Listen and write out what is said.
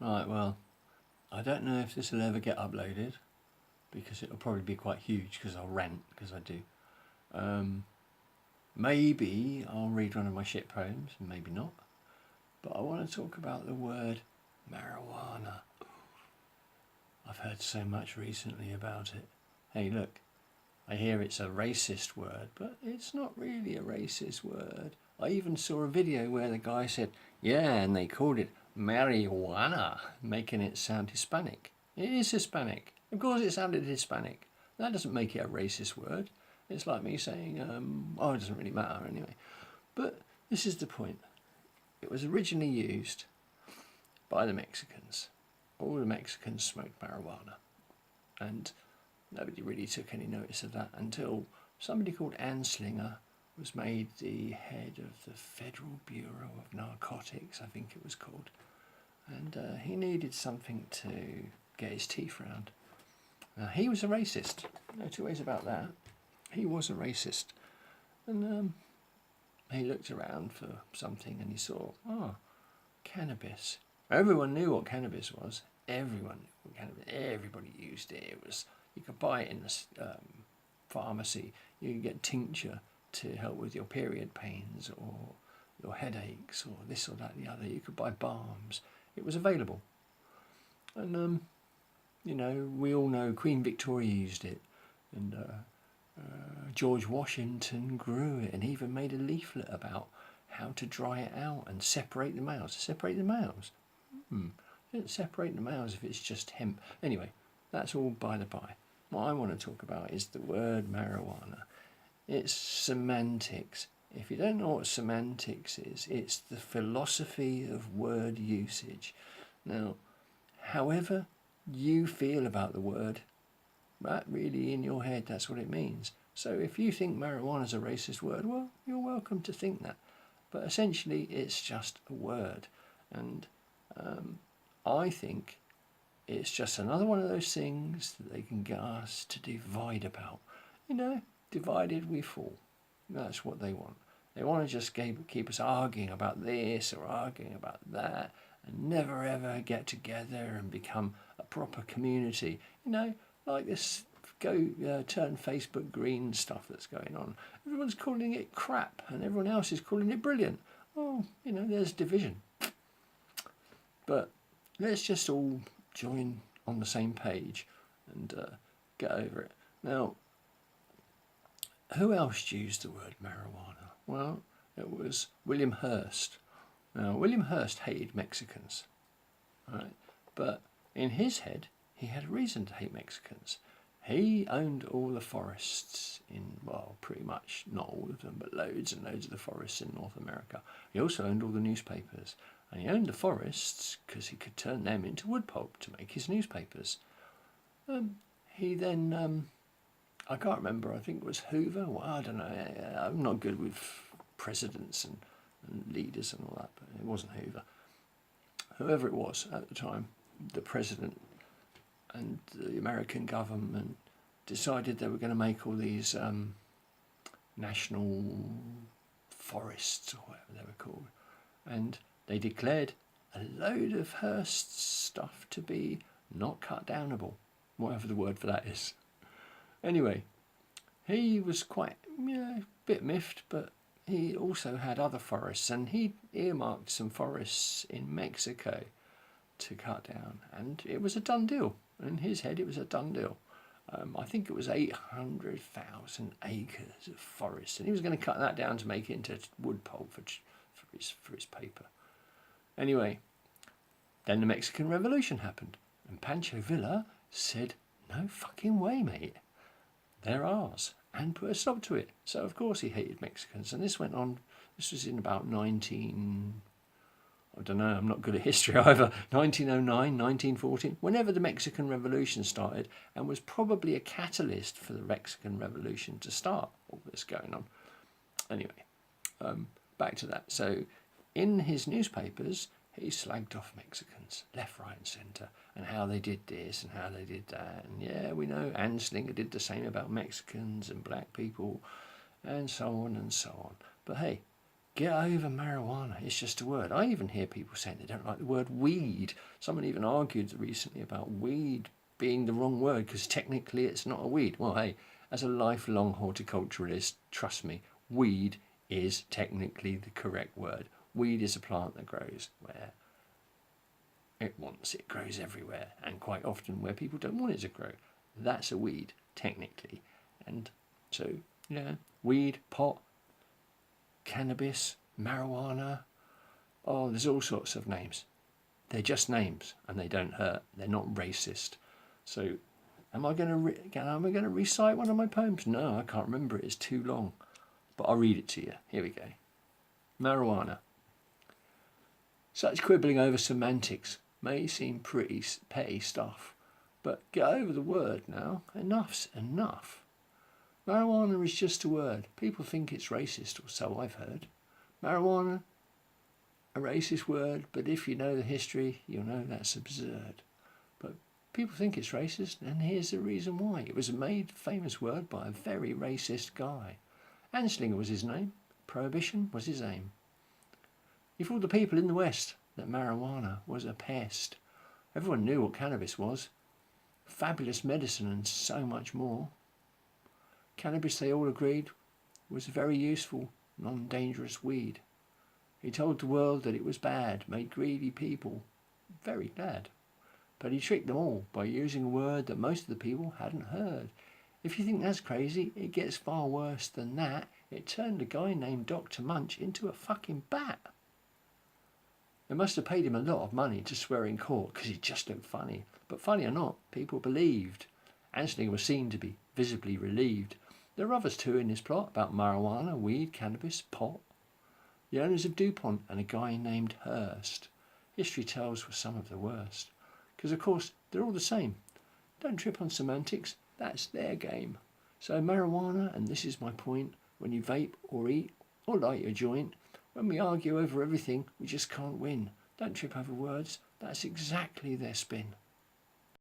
Right, well, I don't know if this will ever get uploaded because it'll probably be quite huge because I'll rant, because I do. Maybe I'll read one of my shit poems, maybe not. But I want to talk about the word marijuana. I've heard so much recently about it. Hey, look, I hear it's a racist word, but it's not really a racist word. I even saw a video where the guy said, yeah, and they called it marijuana, making it sound Hispanic. It is Hispanic. Of course it sounded Hispanic. That doesn't make it a racist word. It's like me saying, oh, it doesn't really matter anyway. But this is the point. It was originally used by the Mexicans. All the Mexicans smoked marijuana. And nobody really took any notice of that until somebody called Anslinger was made the head of the Federal Bureau of Narcotics, I think it was called. And he needed something to get his teeth around. He was a racist. No two ways about that. He was a racist. And he looked around for something and he saw, oh, cannabis. Everyone knew what cannabis was. Everyone knew what cannabis. Everybody used it. It was, you could buy it in the pharmacy. You could get tincture to help with your period pains or your headaches or this or that and the other. You could buy balms. It was available. And you know, we all know Queen Victoria used it, and George Washington grew it and even made a leaflet about how to dry it out and separate the males. Separate the males? Don't separate the males if it's just hemp. Anyway, that's all by the by. What I want to talk about is the word marijuana. It's semantics. If you don't know what semantics is, it's the philosophy of word usage. Now, however you feel about the word, that really in your head, that's what it means. So if you think marijuana is a racist word, well, you're welcome to think that. But essentially, it's just a word. And I think it's just another one of those things that they can get us to divide about. You know, divided we fall. That's what they want. They want to just keep us arguing about this or arguing about that and never ever get together and become a proper community. You know, like this turn Facebook green stuff that's going on. Everyone's calling it crap and everyone else is calling it brilliant. Oh, you know, there's division. But let's just all join on the same page and get over it. Now, who else used the word marijuana? Well, it was William Hearst. Now, William Hearst hated Mexicans, right? But in his head, he had a reason to hate Mexicans. He owned all the forests in, well, pretty much, not all of them, but loads and loads of the forests in North America. He also owned all the newspapers. And he owned the forests because he could turn them into wood pulp to make his newspapers. He then, I can't remember, I think it was Hoover. Well, I don't know, I'm not good with presidents and leaders and all that, but it wasn't Hoover. Whoever it was at the time, the president and the American government decided they were going to make all these national forests or whatever they were called. And they declared a load of Hearst's stuff to be not cut downable, whatever the word for that is. Anyway, he was quite, a bit miffed, but he also had other forests, and he earmarked some forests in Mexico to cut down, and it was a done deal. In his head, it was a done deal. I think it was 800,000 acres of forest, and he was going to cut that down to make it into wood pulp for his paper. Anyway, then the Mexican Revolution happened, and Pancho Villa said, no fucking way, mate. They're ours, and put a stop to it. So, of course, he hated Mexicans, and this went on, this was in about I don't know, I'm not good at history either, 1909, 1914, whenever the Mexican Revolution started, and was probably a catalyst for the Mexican Revolution to start all this going on. Anyway, back to that. So, in his newspapers, he slagged off Mexicans, left, right and centre, and how they did this and how they did that. And yeah, we know Anslinger did the same about Mexicans and black people, and so on and so on. But hey, Get over marijuana. It's just a word. I even hear people saying they don't like the word weed. Someone even argued recently about weed being the wrong word because technically it's not a weed. Well, hey, as a lifelong horticulturalist, trust me, weed is technically the correct word. Weed is a plant that grows where it wants. It grows everywhere, and quite often where people don't want it to grow. That's a weed, technically. And so, yeah, weed, pot, cannabis, marijuana. Oh, there's all sorts of names. They're just names, and they don't hurt. They're not racist. So, am I going to recite one of my poems? No, I can't remember it. It's too long. But I'll read it to you. Here we go. Marijuana. Such quibbling over semantics may seem pretty petty stuff, but get over the word now. Enough's enough. Marijuana is just a word. People think it's racist, or so I've heard. Marijuana, a racist word, but if you know the history, you'll know that's absurd. But people think it's racist, and here's the reason why. It was a made famous word by a very racist guy. Anslinger was his name. Prohibition was his aim. He fooled the people in the West that marijuana was a pest. Everyone knew what cannabis was. Fabulous medicine and so much more. Cannabis, they all agreed, was a very useful, non-dangerous weed. He told the world that it was bad, made greedy people very glad. But he tricked them all by using a word that most of the people hadn't heard. If you think that's crazy, it gets far worse than that. It turned a guy named Dr. Munch into a fucking bat. They must have paid him a lot of money to swear in court because he just looked funny. But funny or not, people believed. Anslinger was seen to be visibly relieved. There are others too in this plot about marijuana, weed, cannabis, pot. The owners of DuPont and a guy named Hearst. History tells were some of the worst. Because of course, they're all the same. Don't trip on semantics, that's their game. So marijuana, and this is my point, when you vape or eat or light your joint, when we argue over everything, we just can't win. Don't trip over words, that's exactly their spin.